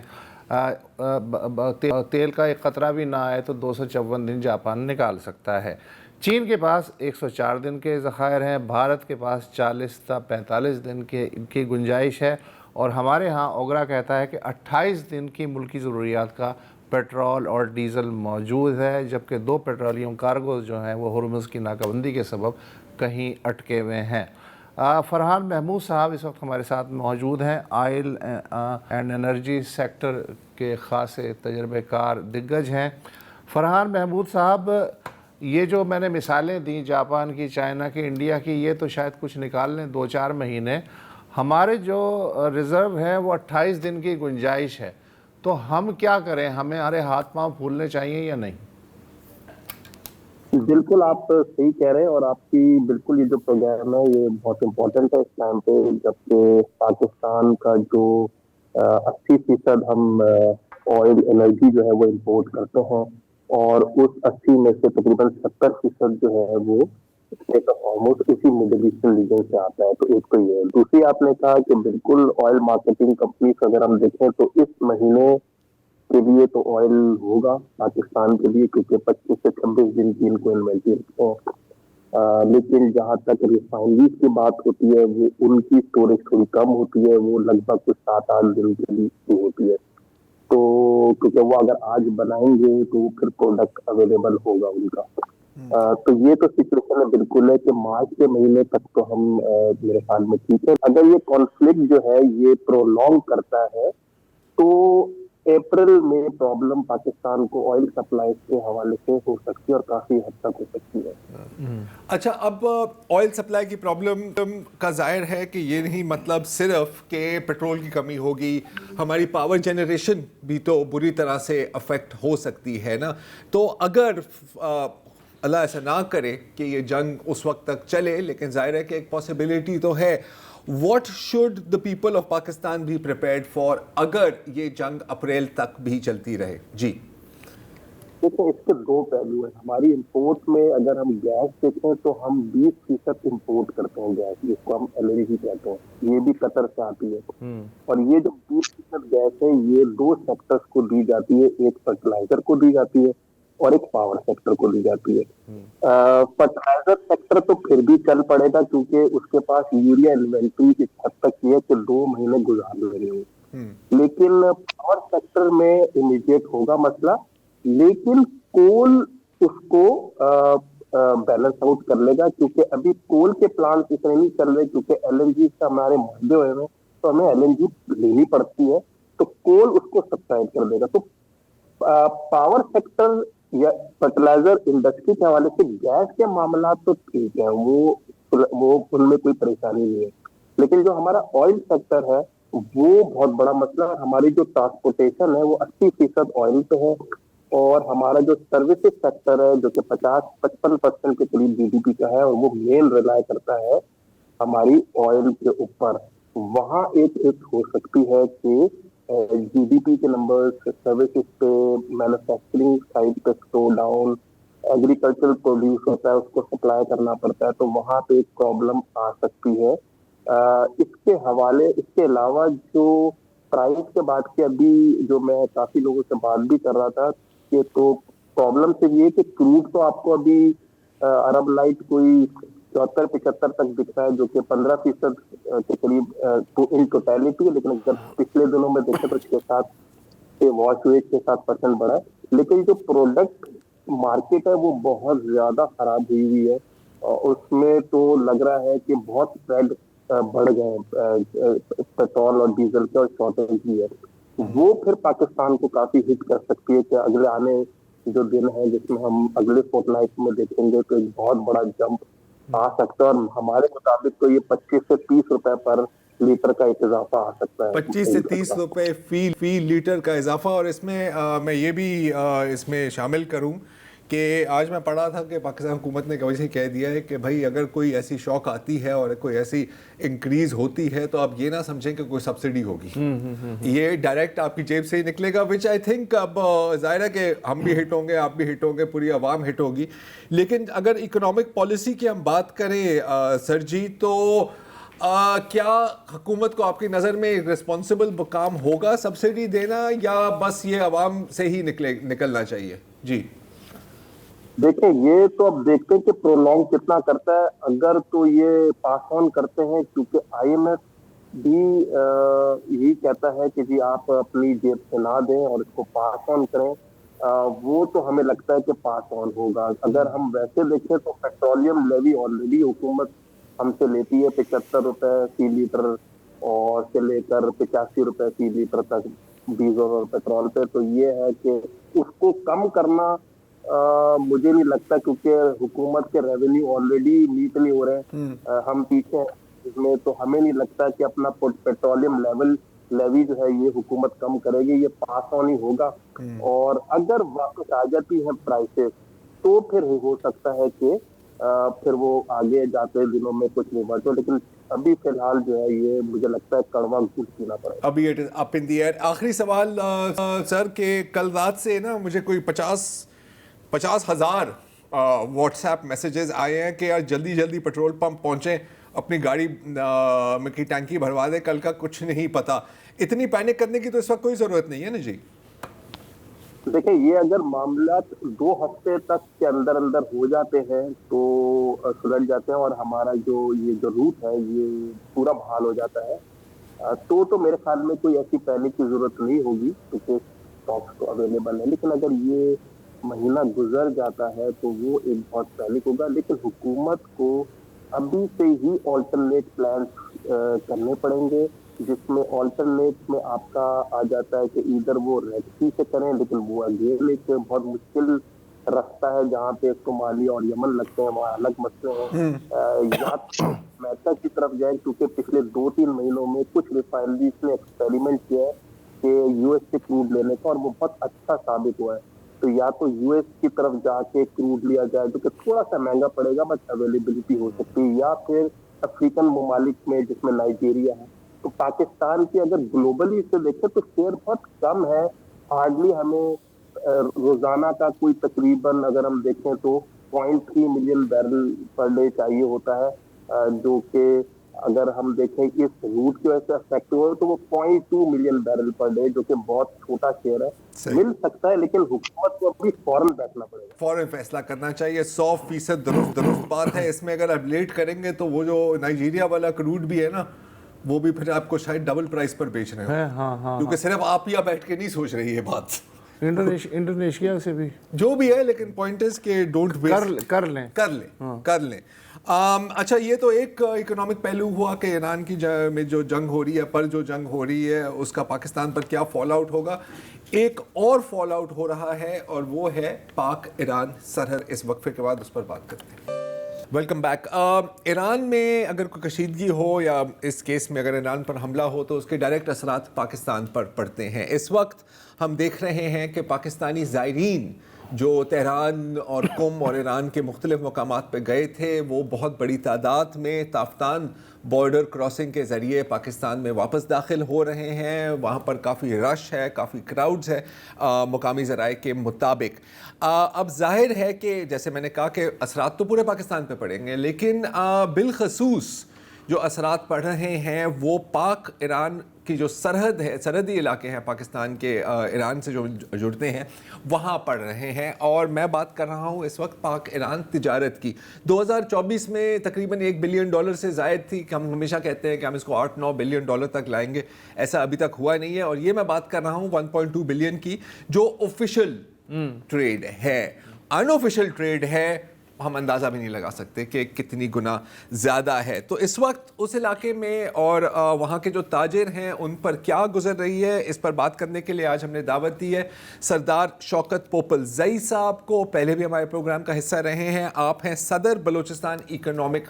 تیل کا ایک قطرہ بھی نہ آئے تو 254 دن جاپان نکال سکتا ہے۔ چین کے پاس 104 دن کے ذخائر ہیں، بھارت کے پاس 40 تا 45 دن کی گنجائش ہے، اور ہمارے ہاں اوگرا کہتا ہے کہ 28 دن کی ملکی ضروریات کا پیٹرول اور ڈیزل موجود ہے، جبکہ 2 پیٹرولیم کارگوز جو ہیں وہ ہرمز کی ناکہ بندی کے سبب کہیں اٹکے ہوئے ہیں۔ فرحان محمود صاحب اس وقت ہمارے ساتھ موجود ہیں، آئل اینڈ انرجی سیکٹر کے خاصے تجربے کار دگج ہیں۔ فرحان محمود صاحب، یہ جو میں نے مثالیں دیں جاپان کی، چائنا کی، انڈیا کی، یہ تو شاید کچھ نکال لیں 2-4 مہینے، ہمارے جو ریزرو ہیں وہ 28 دن کی گنجائش ہے، تو ہم کیا کریں؟ ہمیں ہمارے ہاتھ پاؤں پھولنے چاہیے یا نہیں؟ بالکل آپ صحیح کہہ رہے ہیں، اور آپ کی بالکل یہ جو پروگرام ہے یہ بہت امپورٹنٹ ہے اس ٹائم پہ، جبکہ پاکستان کا جو 80% ہم آئل انرجی جو ہے وہ امپورٹ کرتے ہیں، اور اس 80 میں سے تقریباً 70% جو ہے وہ آلموسٹ اسی مڈل ایسٹرن ریجن سے آتا ہے۔ تو ایک تو یہ ہے۔ دوسری آپ نے کہا کہ بالکل آئل مارکیٹنگ کمپنیز اگر ہم دیکھیں تو اس مہینے کے لیے تو آئل ہوگا پاکستان کے لیے، کیونکہ 25 سے 26 دن کی ان کو انوینٹری رکھتے ہیں، لیکن جہاں تک ریفائنریز کی بات ہوتی ہے وہ ان کی اسٹوریج تھوڑی کم ہوتی ہے، وہ لگ بھگ کچھ 7-8 دن کے لیے ہوتی ہے، تو کیونکہ وہ اگر آج بنائیں گے تو پھر پروڈکٹ اویلیبل ہوگا ان کا۔ تو یہ تو سچویشن ہے بالکل ہے کہ مارچ کے مہینے تک تو ہم میرے خیال میں ٹھیک ہے۔ اگر یہ کانفلکٹ جو ہے یہ پرولونگ کرتا ہے تو اپریل میں پرابلم پاکستان کو آئل سپلائی کے حوالے سے ہو سکتی ہے، اور کافی حد تک ہو سکتی ہے۔ اچھا، اب آئل سپلائی کی پرابلم کا ظاہر ہے کہ یہ نہیں مطلب صرف کہ پیٹرول کی کمی ہوگی، ہماری پاور جنریشن بھی تو بری طرح سے افیکٹ ہو سکتی ہے نا۔ تو اگر اللہ ایسا نہ کرے کہ یہ جنگ اس وقت تک چلے، لیکن ظاہر ہے کہ ایک پاسبلٹی تو ہے، what should the people of Pakistan be prepared for اگر یہ جنگ اپریل تک بھی چلتی رہے؟ جی دیکھیں، اس کے 2 پہلو ہیں۔ ہماری امپورٹ میں اگر ہم گیس دیکھیں تو ہم 20% امپورٹ کرتے ہیں گیس، جس کو ہم LNG کہتے ہیں، یہ بھی قطر سے آتی ہے، اور یہ جو 20% گیس ہے یہ 2 سیکٹرز کو دی جاتی ہے، ایک فرٹیلائزر کو دی جاتی ہے اور ایک پاور سیکٹر کو دی جاتی ہے۔ فرٹیلائزر سیکٹر تو پھر بھی چل پڑے گا کیونکہ اس کے پاس یوریا انوینٹری اس حد تک یہ ہے کہ 2 مہینے گزار لے رہے ہیں، لیکن پاور سیکٹر میں امیڈیٹ ہوگا مسئلہ، لیکن کول اس کو بیلنس آؤٹ کر لے گا، کیونکہ ابھی کول کے پلانٹ اتنے نہیں چل رہے، کیونکہ LNG سے ہمارے معاہدے ہوئے ہیں تو ہمیں LNG لینی پڑتی ہے، تو کول اس کو سبسائڈ کر دے گا۔ تو پاور سیکٹر یا فرٹیلائزر انڈسٹری کے حوالے سے گیس کے معاملات تو ٹھیک ہے، وہ ان میں کوئی پریشانی نہیں ہے، لیکن جو ہمارا آئل سیکٹر ہے وہ بہت بڑا مسئلہ ہے۔ ہماری جو ٹرانسپورٹیشن ہے وہ 80% آئل پہ ہے، اور ہمارا جو سروسز سیکٹر ہے جو کہ 50-55% کے قریب GDP کا ہے، اور وہ مین ریلائی کرتا ہے ہماری آئل کے اوپر، وہاں ایک ہو سکتی ہے کہ GDP کے نمبر سروسز پہ، مینوفیکچرنگ سائڈ پہ سلو ڈاؤن، ایگریکلچرل پروڈیوس ہوتا ہے اس کو سپلائی کرنا پڑتا ہے، تو وہاں پہ ایک پرابلم آ سکتی ہے۔ اس کے علاوہ جو پرائز کے بات کی، ابھی جو میں کافی لوگوں سے بات بھی کر رہا تھا کہ تو پرابلم سے یہ کہ کروڈ تو آپ کو ابھی عرب لائٹ کوئی 74-75 تک دکھ رہا ہے، جو کہ 15% کے قریب ان ٹوٹیلٹی ہے، لیکن اگر پچھلے دنوں میں دیکھیں تو 6-7% بڑھا ہے، لیکن جو پروڈکٹ مارکیٹ ہے وہ بہت زیادہ خراب ہوئی ہے، اور اس میں تو لگ رہا ہے کہ بہت اسپریڈ بڑھ گئے پیٹرول اور ڈیزل کے، اور شارٹیج بھی ہے، وہ پھر پاکستان کو کافی ہٹ کر سکتی ہے کہ اگلے آنے جو دن ہے جس میں ہم اگلے فورٹ نائٹ میں دیکھیں گے تو ایک بہت بڑا جمپ آ سکتا ہے، اور ہمارے مطابق تو یہ 25 سے 30 روپے پر لیٹر کا ایک اضافہ آ سکتا ہے، 25 سے 30 روپے فی لیٹر کا اضافہ۔ اور اس میں میں یہ بھی اس میں شامل کروں کہ آج میں پڑھا تھا کہ پاکستان حکومت نے ویسے کہہ دیا ہے کہ بھائی اگر کوئی ایسی شوق آتی ہے اور کوئی ایسی انکریز ہوتی ہے تو آپ یہ نہ سمجھیں کہ کوئی سبسڈی ہوگی, یہ ڈائریکٹ آپ کی جیب سے ہی نکلے گا, وچ آئی تھنک اب ظاہر ہے کہ ہم بھی ہٹ ہوں گے, آپ بھی ہٹ ہوں گے, پوری عوام ہٹ ہوگی. لیکن اگر اکنامک پالیسی کی ہم بات کریں سر جی, تو کیا حکومت کو آپ کی نظر میں رسپانسبل کام ہوگا سبسڈی دینا, یا بس یہ عوام سے ہی نکلنا چاہیے؟ جی دیکھیں, یہ تو اب دیکھتے ہیں کہ پرولونگ کتنا کرتا ہے. اگر تو یہ پاس آن کرتے ہیں, کیونکہ آئی ایم ایف بھی یہی کہتا ہے کہ جی آپ اپنی جیب سے نہ دیں اور اس کو پاس آن کریں, وہ تو ہمیں لگتا ہے کہ پاس آن ہوگا. اگر ہم ویسے دیکھیں تو پیٹرولیم لیوی آلریڈی حکومت ہم سے لیتی ہے 75 روپے فی لیٹر اور سے لے کر 85 روپے فی لیٹر تک ڈیزل اور پیٹرول پہ. تو یہ ہے کہ اس کو کم کرنا مجھے نہیں لگتا, کیونکہ حکومت کے ریونیو آلریڈی میٹ نہیں ہو رہے ہیں, ہم پیچھے اس میں. تو ہمیں نہیں لگتا کہ اپنا پیٹرولیم لیوی جو ہے یہ حکومت کم کرے گی, یہ پاس آن ہی ہوگا. اور اگر واپس آ جاتی ہے پرائسز تو پھر ہو سکتا ہے کہ پھر وہ آگے جاتے دنوں میں کچھ ریورٹ ہو, لیکن ابھی فی الحال جو ہے یہ مجھے لگتا ہے کڑوا گھوٹ پینا پڑے گا. ابھی it is up in the year. آخری سوال سر, کہ کل رات سے نا مجھے کوئی 50,000 واٹس ایپ میسیجز آئے ہیں کہ یار جلدی جلدی پیٹرول پمپ پہنچیں, اپنی گاڑی کی ٹینکی بھروا دیں, کل کا کچھ نہیں پتا. اتنی پینک کرنے کی تو اس وقت کوئی ضرورت نہیں ہے نا جی. دیکھیں, یہ اگر معاملات 2 ہفتے تک کے اندر ہو جاتے ہیں تو سلجھ جاتے ہیں, اور ہمارا جو روٹ ہے یہ پورا بحال ہو جاتا ہے, تو میرے خیال میں کوئی ایسی پینک کی ضرورت نہیں ہوگی, کیونکہ اسٹاکس تو اویلیبل ہے. لیکن اگر یہ مہینہ گزر جاتا ہے تو وہ ایک بہت پینک ہوگا. لیکن حکومت کو ابھی سے ہی آلٹرنیٹ پلانس کرنے پڑیں گے, جس میں آلٹرنیٹ میں آپ کا آ جاتا ہے کہ ادھر وہ ریڈ سی سے کریں, لیکن وہ اگین ایک بہت مشکل رستہ ہے جہاں پہ صومالیہ اور یمن لگتے ہیں, وہاں الگ مسئلے ہیں. یا میتا کی طرف جائیں, کیونکہ پچھلے 2-3 مہینوں میں کچھ ریفائنریز نے ایکسپیریمنٹ کیا ہے کہ یو ایس سے کروڈ لینے کا, اور وہ بہت اچھا ثابت ہوا ہے. تو یا تو یو ایس کی طرف جا کے کروڈ لیا جائے, جو کہ تھوڑا سا مہنگا پڑے گا, بٹ اویلیبلٹی ہو سکتی ہے, یا پھر افریقن ممالک میں جس میں نائجیریا ہے. تو پاکستان کی اگر گلوبلی سے دیکھیں تو شیئر بہت کم ہے, ہارڈلی ہمیں روزانہ کا کوئی تقریباً اگر ہم دیکھیں تو 0.3 ملین بیرل پر ڈے چاہیے ہوتا ہے, جو کہ اگر ہم دیکھیں کہ اس روٹ کی وجہ سے افیکٹو ہو تو وہ 0.2 ملین بیرل پر ڈے, جو کہ بہت چھوٹا شیئر ہے. مل سکتا ہے, لیکن حکومت کو ابھی فوراً بیٹھنا پڑے گا, فوراً فیصلہ کرنا چاہیے. 100% درست بات ہے. اس میں اگر آپ لیٹ کریں گے تو وہ جو نائجیریا والا کروڈ بھی ہے نا, وہ بھی پھر آپ کو شاید ڈبل پرائس پر بیچ رہے ہیں, کیونکہ صرف آپ یا بیٹھ کے نہیں سوچ رہی ہے بات, انڈونیشیا سے بھی جو بھی ہے. لیکن پوائنٹ از کہ ڈونٹ ویسٹ, کر لیں. اچھا, یہ تو ایک اکنامک پہلو ہوا کہ ایران کی میں جو جنگ ہو رہی ہے, جو جنگ ہو رہی ہے اس کا پاکستان پر کیا فال آؤٹ ہوگا. ایک اور فال آؤٹ ہو رہا ہے, اور وہ ہے پاک ایران سرحد. اس وقفے کے بعد اس پر بات کرتے ہیں. Welcome back. ایران میں اگر کوئی کشیدگی ہو, یا اس کیس میں اگر ایران پر حملہ ہو, تو اس کے ڈائریکٹ اثرات پاکستان پر پڑتے ہیں. اس وقت ہم دیکھ رہے ہیں کہ پاکستانی زائرین جو تہران اور قم اور ایران کے مختلف مقامات پہ گئے تھے, وہ بہت بڑی تعداد میں تافتان بارڈر کراسنگ کے ذریعے پاکستان میں واپس داخل ہو رہے ہیں. وہاں پر کافی رش ہے, کافی کراؤڈز ہے مقامی ذرائع کے مطابق. اب ظاہر ہے کہ جیسے میں نے کہا کہ اثرات تو پورے پاکستان پہ پڑیں گے, لیکن بالخصوص جو اثرات پڑ رہے ہیں وہ پاک ایران کی جو سرحد ہے, سرحدی علاقے ہیں پاکستان کے ایران سے جو جڑتے ہیں, وہاں پڑ رہے ہیں. اور میں بات کر رہا ہوں اس وقت پاک ایران تجارت کی. 2024 میں تقریباً $1 بلین سے زائد تھی, کہ ہم ہمیشہ کہتے ہیں کہ ہم اس کو $8-9 بلین تک لائیں گے. ایسا ابھی تک ہوا نہیں ہے. اور یہ میں بات کر رہا ہوں 1.2 بلین کی, جو آفیشیل ٹریڈ ہے. ان آفیشیل ٹریڈ ہے, ہم اندازہ بھی نہیں لگا سکتے کہ کتنی گنا زیادہ ہے. تو اس وقت اس علاقے میں اور وہاں کے جو تاجر ہیں ان پر کیا گزر رہی ہے, اس پر بات کرنے کے لیے آج ہم نے دعوت دی ہے سردار شوکت پوپل زئی صاحب کو. پہلے بھی ہمارے پروگرام کا حصہ رہے ہیں. آپ ہیں صدر بلوچستان اکنامک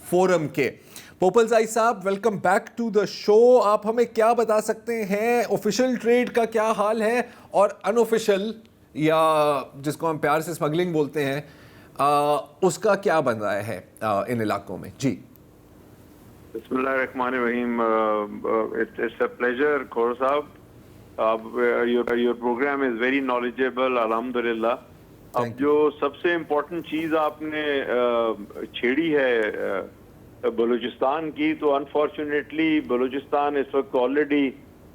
فورم کے. پوپل زئی صاحب, ویلکم بیک ٹو دا شو. آپ ہمیں کیا بتا سکتے ہیں, آفیشیل ٹریڈ کا کیا حال ہے اور ان آفیشیل یا جس کو ہم پیار سے اسمگلنگ بولتے ہیں اس کا کیا بن رہا ہے ان علاقوں میں؟ جی بسم اللہ الرحمن الرحیم. It's a pleasure خور صاحب. Your program is very knowledgeable الحمدللہ. اب جو سب سے امپورٹنٹ چیز آپ نے چھیڑی ہے بلوچستان کی, تو انفارچونیٹلی بلوچستان اس وقت آلریڈی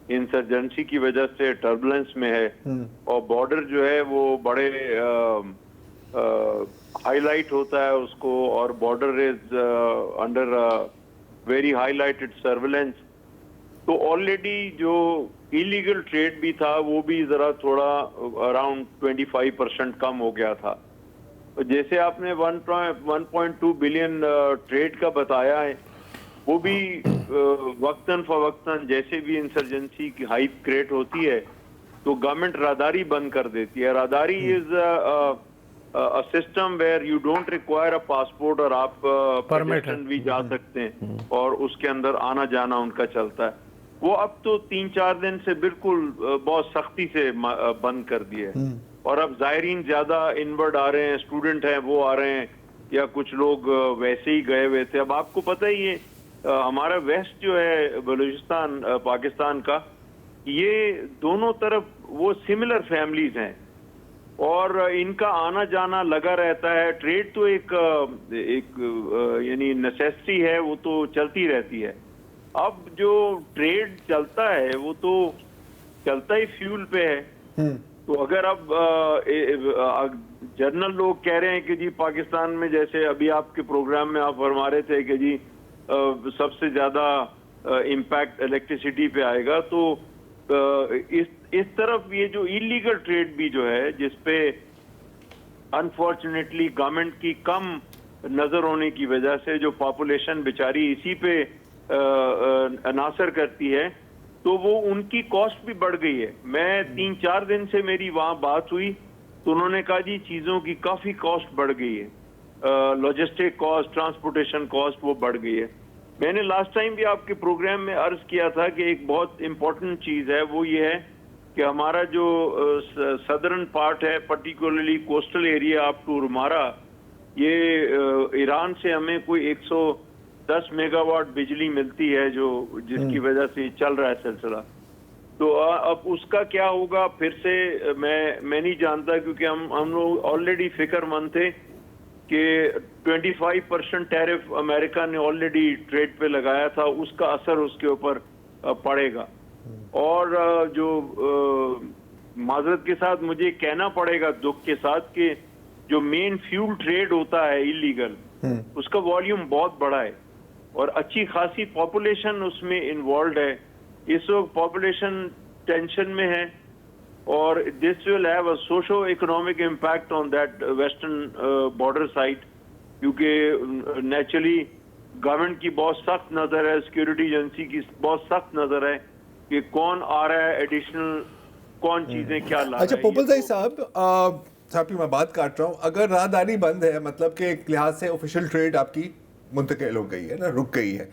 انسرجنسی کی وجہ سے ٹربولنس میں ہے, اور بارڈر جو ہے وہ بڑے ہائی لائٹ ہوتا ہے اس کو, اور border is under very high lighted surveillance. تو آلریڈی جو ایلیگل ٹریڈ بھی تھا وہ بھی ذرا تھوڑا اراؤنڈ 25% کم ہو گیا تھا. جیسے آپ نے 1.2 بلین ٹریڈ کا بتایا ہے, وہ بھی وقتاً فوقتاً جیسے بھی انسرجنسی کی ہائپ کریٹ ہوتی ہے تو گورنمنٹ راداری بند کر دیتی ہے. راداری از a system where you don't require a passport, اور آپ پرمیشن بھی جا سکتے ہیں اور اس کے اندر آنا جانا ان کا چلتا ہے. وہ اب تو 3-4 دن سے بالکل بہت سختی سے بند کر دیے, اور اب زائرین زیادہ انورڈ آ رہے ہیں, اسٹوڈنٹ ہیں وہ آ رہے ہیں, یا کچھ لوگ ویسے ہی گئے ہوئے تھے. اب آپ کو پتہ ہی ہے ہمارا ویسٹ جو ہے بلوچستان پاکستان کا, یہ دونوں طرف وہ سملر فیملیز ہیں اور ان کا آنا جانا لگا رہتا ہے. ٹریڈ تو ایک یعنی نیسیسٹی ہے, وہ تو چلتی رہتی ہے. اب جو ٹریڈ چلتا ہے وہ تو چلتا ہی فیول پہ ہے. تو اگر اب جنرل لوگ کہہ رہے ہیں کہ جی پاکستان میں, جیسے ابھی آپ کے پروگرام میں آپ فرما رہے تھے کہ جی سب سے زیادہ امپیکٹ الیکٹریسٹی پہ آئے گا, تو اس طرف یہ جو ایلیگل ٹریڈ بھی جو ہے, جس پہ انفارچونیٹلی گورنمنٹ کی کم نظر ہونے کی وجہ سے جو پاپولیشن بیچاری اسی پہ انحصر کرتی ہے, تو وہ ان کی کاسٹ بھی بڑھ گئی ہے. میں 3-4 دن سے میری وہاں بات ہوئی تو انہوں نے کہا جی چیزوں کی کافی کاسٹ بڑھ گئی ہے, لاجسٹک کاسٹ, ٹرانسپورٹیشن کاسٹ وہ بڑھ گئی ہے. میں نے لاسٹ ٹائم بھی آپ کے پروگرام میں عرض کیا تھا کہ ایک بہت امپورٹنٹ چیز ہے, وہ یہ ہے کہ ہمارا جو سدرن پارٹ ہے, particularly coastal area up to Ormara, یہ ایران سے ہمیں کوئی 110 میگا واٹ بجلی ملتی ہے, جو جس کی وجہ سے چل رہا ہے سلسلہ. تو اب اس کا کیا ہوگا پھر سے میں نہیں جانتا, کیونکہ ہم لوگ آلریڈی فکر مند تھے کہ 25% ٹیرف امریکہ نے آلریڈی ٹریڈ پہ لگایا تھا, اس کا اثر اس کے اوپر پڑے گا. اور جو معذرت کے ساتھ مجھے کہنا پڑے گا دکھ کے ساتھ کہ جو مین فیول ٹریڈ ہوتا ہے ایلیگل, اس کا والیوم بہت بڑا ہے اور اچھی خاصی پاپولیشن اس میں انوالوڈ ہے. اس وقت پاپولیشن ٹینشن میں ہے, اور this will have a socio economic impact on that western border side, کیونکہ نیچرلی گورنمنٹ کی بہت سخت نظر ہے, سیکورٹی ایجنسی کی بہت سخت نظر ہے کہ کون آ رہا ہے ایڈیشنل, کون چیزیں کیا لا رہا ہے. اچھا پوپل صاحب کی میں بات کاٹ رہا ہوں, اگر راہداری بند ہے, مطلب کہ ایک لحاظ سے آفیشیل ٹریڈ آپ کی منتقل ہو گئی ہے نا, رک گئی ہے,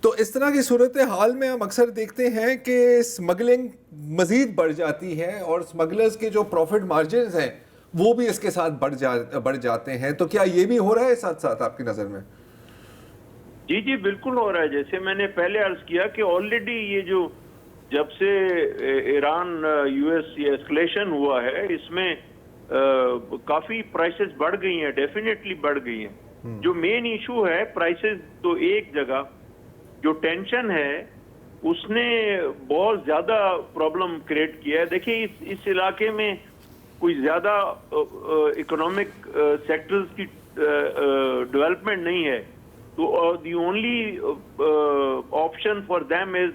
تو اس طرح کی صورتحال میں ہم اکثر دیکھتے ہیں کہ اسمگلنگ مزید بڑھ جاتی ہے, اور اسمگلرز کے جو پروفٹ مارجنز ہیں وہ بھی اس کے ساتھ بڑھ جاتے ہیں. تو کیا یہ بھی ہو رہا ہے ساتھ ساتھ آپ کی نظر میں؟ جی بالکل ہو رہا ہے. جیسے میں نے پہلے عرض کیا کہ آلریڈی یہ جو جب سے ایران یو ایس یہ اسکلیشن ہوا ہے, اس میں کافی پرائسز بڑھ گئی ہیں, ڈیفینیٹلی بڑھ گئی ہیں. جو مین ایشو ہے پرائسز, تو ایک جگہ جو ٹینشن ہے اس نے بہت زیادہ پرابلم کریٹ کیا ہے. دیکھیں اس علاقے میں کوئی زیادہ اکنامک سیکٹرز کی ڈیولپمنٹ نہیں ہے, تو the only option for them is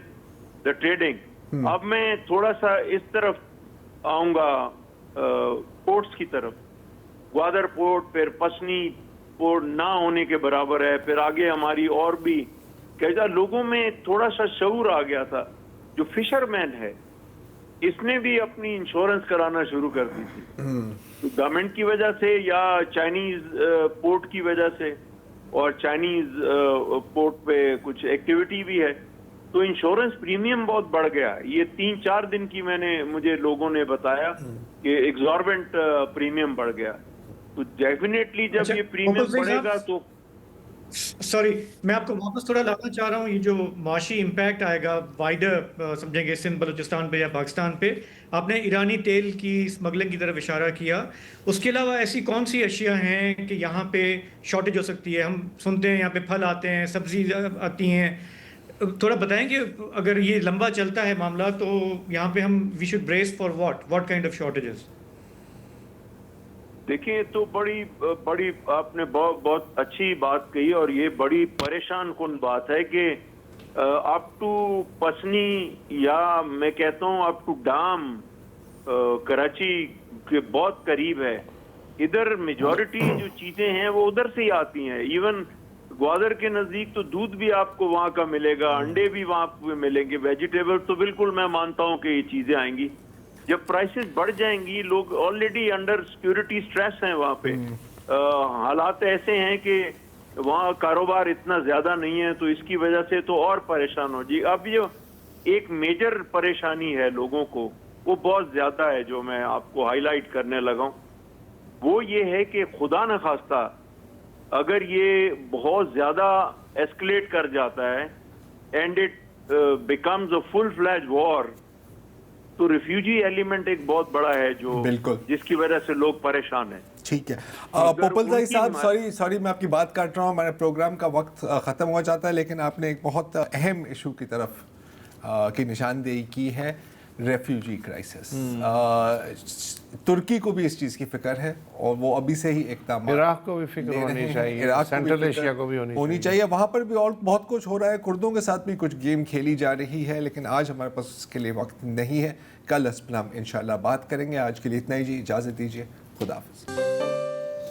the trading. اب میں تھوڑا سا اس طرف آؤں گا, پورٹس کی طرف. گوادر پورٹ, پھر پسنی پورٹ نہ ہونے کے برابر ہے, پھر آگے ہماری اور بھی کہتا لوگوں میں تھوڑا سا شعور آ گیا تھا. جو فشر مین ہے اس نے بھی اپنی انشورنس کرانا شروع کر دی تھی, گورنمنٹ کی وجہ سے یا چائنیز پورٹ کی وجہ سے, اور چائنیز پورٹ پہ کچھ ایکٹیویٹی بھی ہے, تو انشورنس پریمیم بہت بڑھ گیا. یہ 3-4 دن کی مجھے لوگوں نے بتایا کہ ایگزاربنٹ پریمیم بڑھ گیا. تو ڈیفینیٹلی جب یہ پریمیم بڑھے گا تو سوری میں آپ کو واپس تھوڑا لانا چاہ رہا ہوں. یہ جو معاشی امپیکٹ آئے گا وائڈر سمجھیں گے سندھ بلوچستان پہ یا پاکستان پہ, آپ نے ایرانی تیل کی اسمگلنگ کی طرف اشارہ کیا. اس کے علاوہ ایسی کون سی اشیاء ہیں کہ یہاں پہ شارٹیج ہو سکتی ہے؟ ہم سنتے ہیں یہاں پہ پھل آتے ہیں, سبزی آتی ہیں, تھوڑا بتائیں کہ اگر یہ لمبا چلتا ہے معاملہ تو یہاں پہ ہم we should brace for what kind of shortages? دیکھیں تو بڑی آپ نے بہت اچھی بات کہی, اور یہ بڑی پریشان کن بات ہے کہ اپ ٹو پسنی یا میں کہتا ہوں اپ ٹو ڈام کراچی کے بہت قریب ہے. ادھر میجورٹی جو چیزیں ہیں وہ ادھر سے ہی آتی ہیں. ایون گوادر کے نزدیک تو دودھ بھی آپ کو وہاں کا ملے گا, انڈے بھی وہاں پہ ملیں گے, ویجیٹیبل تو بالکل میں مانتا ہوں کہ یہ چیزیں آئیں گی. جب پرائسز بڑھ جائیں گی, لوگ آلریڈی انڈر سیکورٹی سٹریس ہیں وہاں پہ, حالات ایسے ہیں کہ وہاں کاروبار اتنا زیادہ نہیں ہے, تو اس کی وجہ سے تو اور پریشان ہو جی. اب یہ ایک میجر پریشانی ہے لوگوں کو, وہ بہت زیادہ ہے, جو میں آپ کو ہائی لائٹ کرنے لگا ہوں. وہ یہ ہے کہ خدا نخواستہ اگر یہ بہت زیادہ ایسکلیٹ کر جاتا ہے اینڈ اٹ بیکمز اے فل فلیج وار, تو ریفیوجی ایلیمنٹ ایک بہت بڑا ہے جو جس کی وجہ سے لوگ پریشان ہیں. ٹھیک ہے پوپل زئی صاحب, سوری میں آپ کی بات کاٹ رہا ہوں, ہمارے پروگرام کا وقت ختم ہو جاتا ہے, لیکن آپ نے ایک بہت اہم ایشو کی طرف کی نشاندہی کی ہے, ریفیوجی کرائسس. ترکی کو بھی اس چیز کی فکر ہے اور وہ ابھی سے ہی اقدامات, عراق کو بھی فکر ہونی چاہیے, سینٹرل ایشیا کو بھی ہونی چاہیے. وہاں پر بھی اور بہت کچھ ہو رہا ہے, کردوں کے ساتھ بھی کچھ گیم کھیلی جا رہی ہے, لیکن آج ہمارے پاس اس کے لیے وقت نہیں ہے. کل اس پر ہم انشاءاللہ بات کریں گے. آج کے لیے اتنا ہی جی, اجازت دیجیے, خدا حافظ.